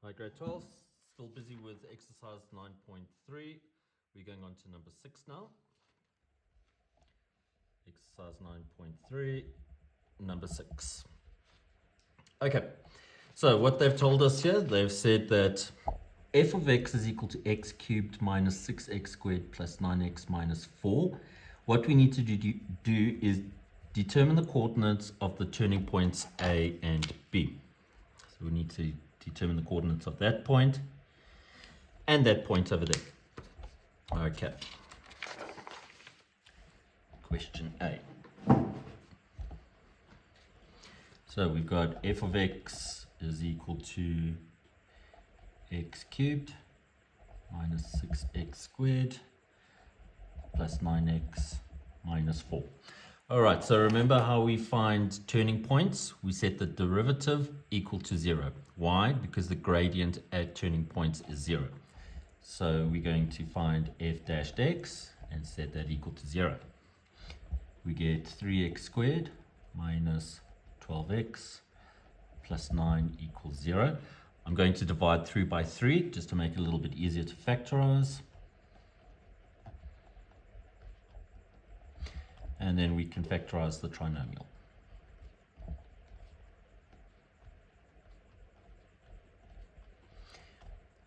Hi, grade 12, still busy with exercise 9.3. We're going on to number 6 now. Exercise 9.3, number 6. Okay, so what they've told us here, they've said that f of x is equal to x cubed minus 6x squared plus 9x minus 4. What we need to do is determine the coordinates of the turning points A and B. So we need to determine the coordinates of that point and that point over there. Okay. Question A. So we've got f of x is equal to x cubed minus 6x squared plus 9x minus 4. All right, so remember how we find turning points? We set the derivative equal to 0. Why? Because the gradient at turning points is 0. So we're going to find f dashed x and set that equal to 0. We get 3x squared minus 12x plus 9 equals 0. I'm going to divide through by 3 just to make it a little bit easier to factorize. And then we can factorize the trinomial.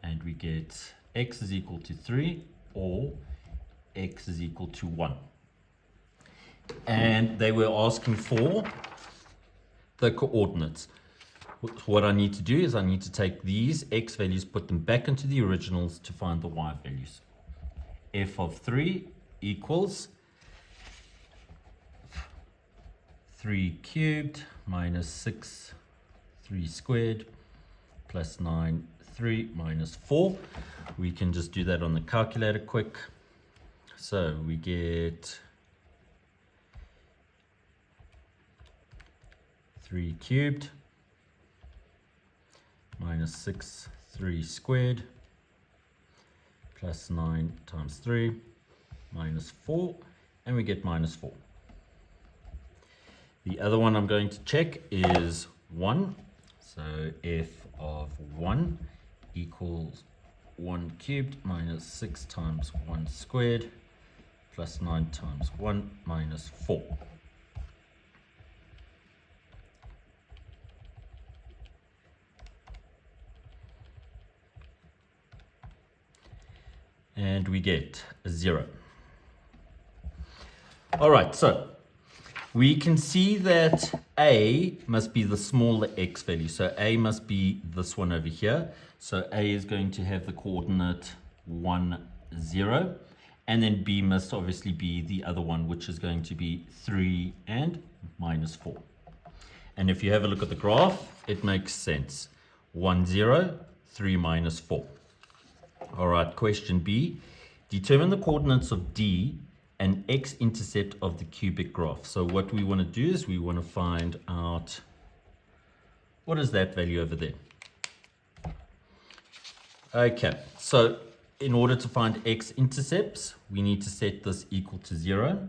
And we get x is equal to 3 or x is equal to 1. And they were asking for the coordinates. What I need to do is I need to take these x values, put them back into the originals to find the y values. F of 3 equals 3 cubed minus 6, 3 squared plus 9, 3 minus 4. We can just do that on the calculator quick. So we get 3 cubed minus 6, 3 squared plus 9 times 3 minus 4, and we get minus 4. The other one I'm going to check is 1. So f of 1 equals 1 cubed minus 6 times 1 squared plus 9 times 1 minus 4. And we get a 0. All right, so we can see that A must be the smaller x value. So A must be this one over here. So A is going to have the coordinate 1, 0. And then B must obviously be the other one, which is going to be 3 and minus 4. And if you have a look at the graph, it makes sense. 1, 0, 3 minus 4. All right, question B. Determine the coordinates of D and x-intercept of the cubic graph. So what we want to do is we want to find out what is that value over there. Okay, so in order to find x-intercepts, we need to set this equal to 0.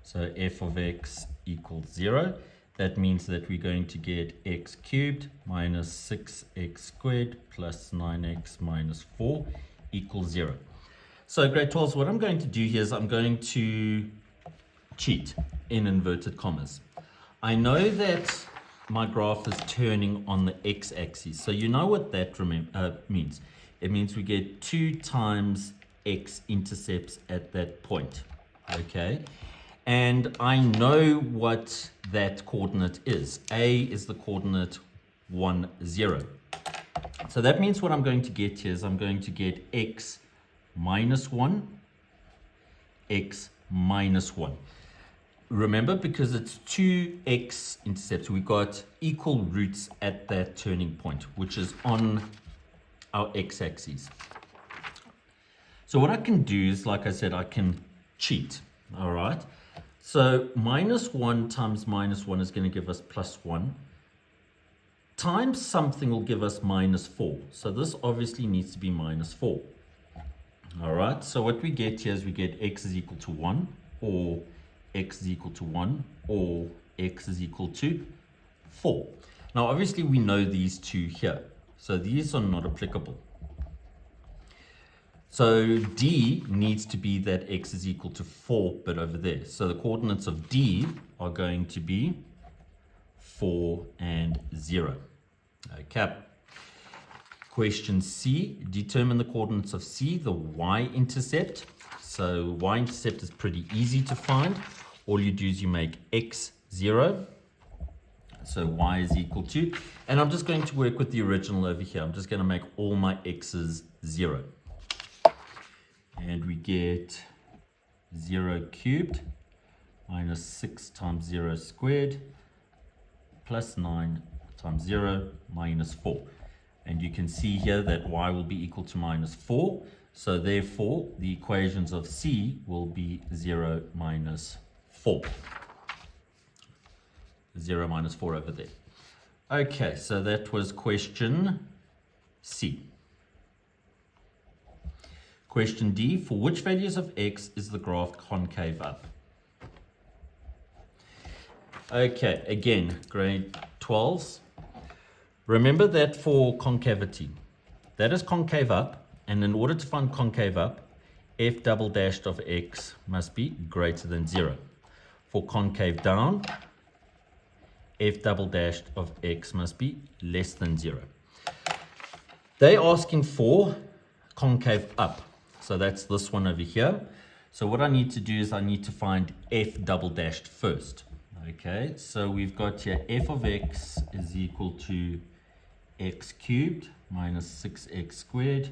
So f of x equals 0. That means that we're going to get x cubed minus 6x squared plus 9x minus 4 equals 0. So grade 12, what I'm going to do here is I'm going to cheat in inverted commas. I know that my graph is turning on the x-axis. So you know what that means. It means we get 2 times x-intercepts at that point. Okay. And I know what that coordinate is. A is the coordinate 1, 0. So that means what I'm going to get here is I'm going to get x minus 1, x minus 1. Remember, because it's 2 x-intercepts, we've got equal roots at that turning point, which is on our x-axis. So what I can do is, like I said, I can cheat, all right? So minus 1 times minus 1 is going to give us plus 1. Times something will give us minus 4. So this obviously needs to be minus 4. All right, so what we get here is we get x is equal to 1, or x is equal to 1, or x is equal to 4. Now, obviously, we know these two here, so these are not applicable. So D needs to be that x is equal to 4, but over there. So the coordinates of D are going to be 4 and 0. Okay. Question C, determine the coordinates of C, the y-intercept. So y-intercept is pretty easy to find. All you do is you make x 0. So y is equal to, and I'm just going to work with the original over here. I'm just going to make all my x's 0. And we get 0 cubed minus 6 times 0 squared plus 9 times 0 minus 4. And you can see here that y will be equal to minus 4. So therefore, the equations of C will be 0 minus 4. 0 minus 4 over there. Okay, so that was question C. Question D, for which values of x is the graph concave up? Okay, again, grade 12s. Remember that for concavity, that is concave up, and in order to find concave up, f double dashed of x must be greater than 0. For concave down, f double dashed of x must be less than 0. They're asking for concave up. So that's this one over here. So what I need to do is I need to find f double dashed first. Okay, so we've got here f of x is equal to x cubed minus 6x squared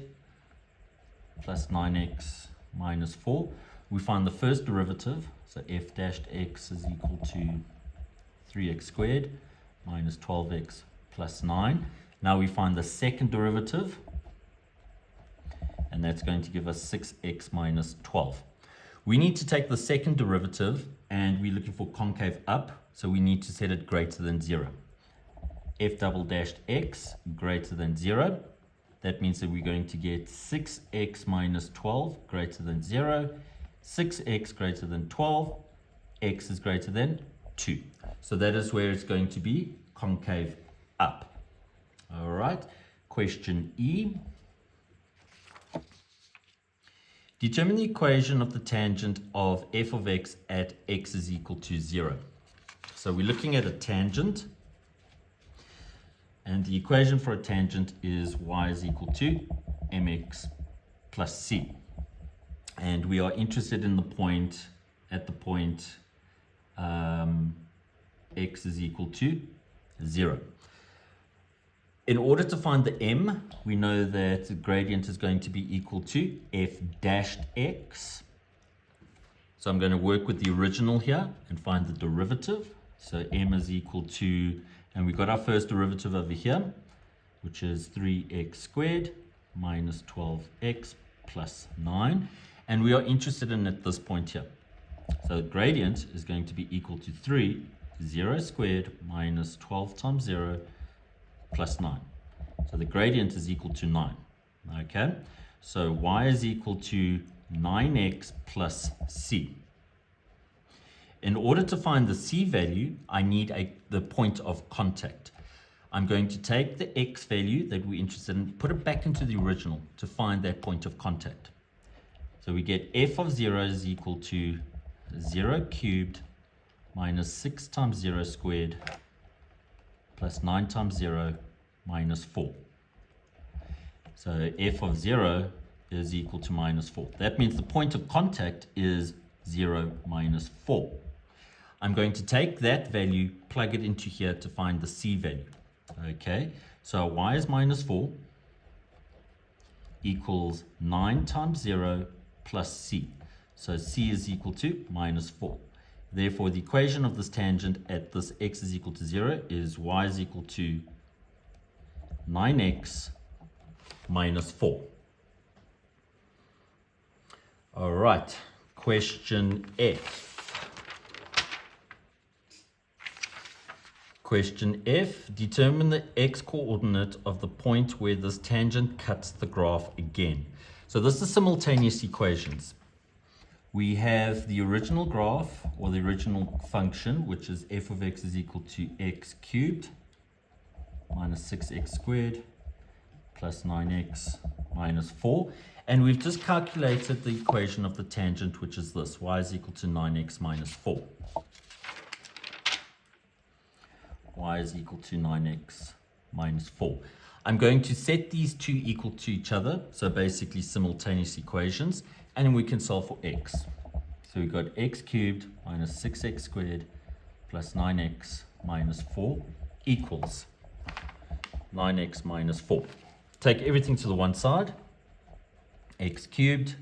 plus 9x minus 4. We find the first derivative, so f dashed x is equal to 3x squared minus 12x plus 9. Now we find the second derivative, and that's going to give us 6x minus 12. We need to take the second derivative, and we're looking for concave up, so we need to set it greater than 0. F double dashed x greater than 0. That means that we're going to get 6x minus 12 greater than 0, 6x greater than 12, x is greater than 2. So that is where it's going to be concave up. All right, question E. Determine the equation of the tangent of f of x at x is equal to 0. So we're looking at a tangent, and the equation for a tangent is y is equal to mx plus c. And we are interested in the point, at the point x is equal to 0. In order to find the m, we know that the gradient is going to be equal to f dashed x. So I'm going to work with the original here and find the derivative. So m is equal to, and we've got our first derivative over here, which is 3x squared minus 12x plus 9. And we are interested in at this point here. So the gradient is going to be equal to 0 squared minus 12 times 0 plus 9. So the gradient is equal to 9. Okay, so y is equal to 9x plus c. In order to find the c value, I need the point of contact. I'm going to take the x value that we're interested in, put it back into the original to find that point of contact. So we get f of 0 is equal to 0 cubed minus 6 times 0 squared plus 9 times 0 minus 4. So f of 0 is equal to minus 4. That means the point of contact is 0 minus 4. I'm going to take that value, plug it into here to find the c value. Okay, so y is minus 4 equals 9 times 0 plus c. So c is equal to minus 4. Therefore, the equation of this tangent at this x is equal to 0 is y is equal to 9x minus 4. All right, question F. Question F, determine the x-coordinate of the point where this tangent cuts the graph again. So this is simultaneous equations. We have the original graph, or the original function, which is f of x is equal to x cubed minus 6x squared plus 9x minus 4. And we've just calculated the equation of the tangent, which is this. Y is equal to 9x minus 4. Y is equal to 9x minus 4. I'm going to set these two equal to each other, so basically simultaneous equations, and we can solve for x. So we've got x cubed minus 6x squared plus 9x minus 4 equals 9x minus 4. Take everything to the one side. X cubed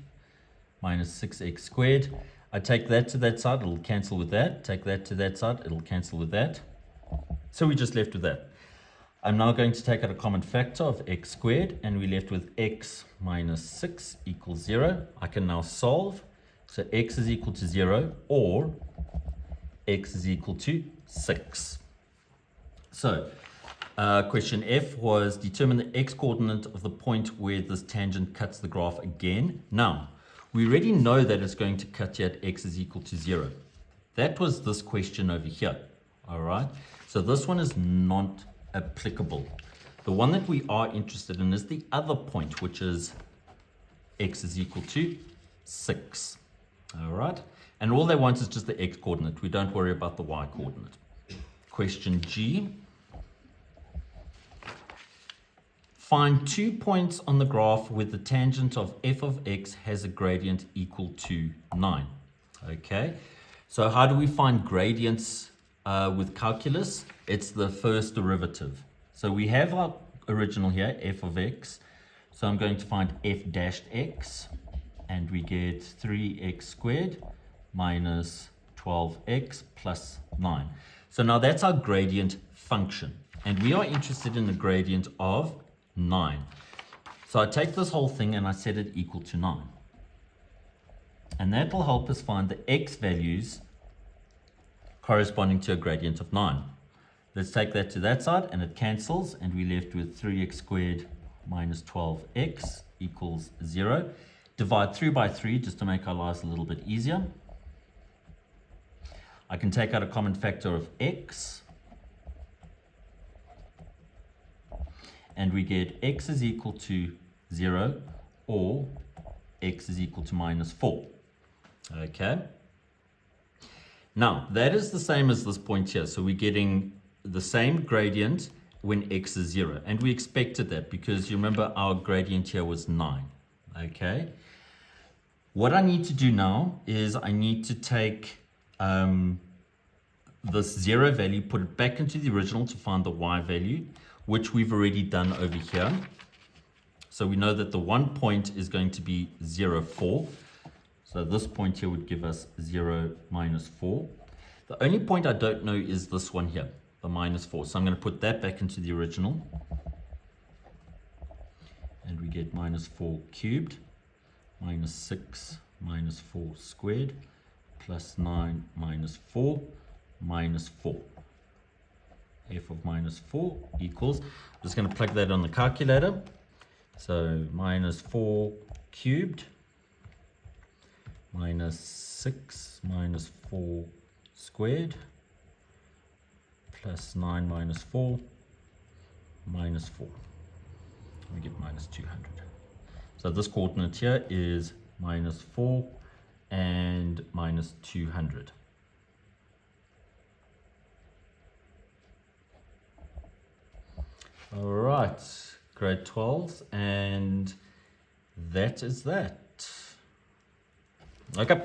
minus 6x squared. I take that to that side, it'll cancel with that. Take that to that side, it'll cancel with that. So we're just left with that. I'm now going to take out a common factor of x squared, and we're left with x minus 6 equals 0. I can now solve. So x is equal to 0, or x is equal to 6. So question F was determine the x-coordinate of the point where this tangent cuts the graph again. Now, we already know that it's going to cut here at x is equal to 0. That was this question over here. All right. So this one is not applicable. The one that we are interested in is the other point, which is x is equal to 6. All right. And all they want is just the x-coordinate. We don't worry about the y-coordinate. Question G. Find 2 points on the graph where the tangent of f of x has a gradient equal to 9. Okay, so how do we find gradients with calculus? It's the first derivative. So we have our original here, f of x. So I'm going to find f dashed x, and we get 3x squared minus 12x plus 9. So now that's our gradient function, and we are interested in the gradient of 9. So I take this whole thing and I set it equal to 9. And that will help us find the x values corresponding to a gradient of 9. Let's take that to that side, and it cancels, and we're left with 3x squared minus 12x equals 0. Divide through by 3 just to make our lives a little bit easier. I can take out a common factor of x, and we get x is equal to 0, or x is equal to minus 4. Okay. Now, that is the same as this point here. So we're getting the same gradient when x is 0. And we expected that because you remember our gradient here was 9. Okay. What I need to do now is I need to take this 0 value, put it back into the original to find the y value, which we've already done over here. So we know that the 1 point is going to be 0, 4. So this point here would give us 0 minus 4. The only point I don't know is this one here, the minus 4. So I'm going to put that back into the original. And we get minus 4 cubed, minus 6 minus 4 squared, plus 9 minus 4, minus 4. F of minus 4 equals, I'm just going to plug that on the calculator. So minus 4 cubed minus 6 minus 4 squared plus 9 minus 4 minus 4. We get minus 200. So this coordinate here is minus 4 and minus 200. All right, grade 12s, and that is that. Okay.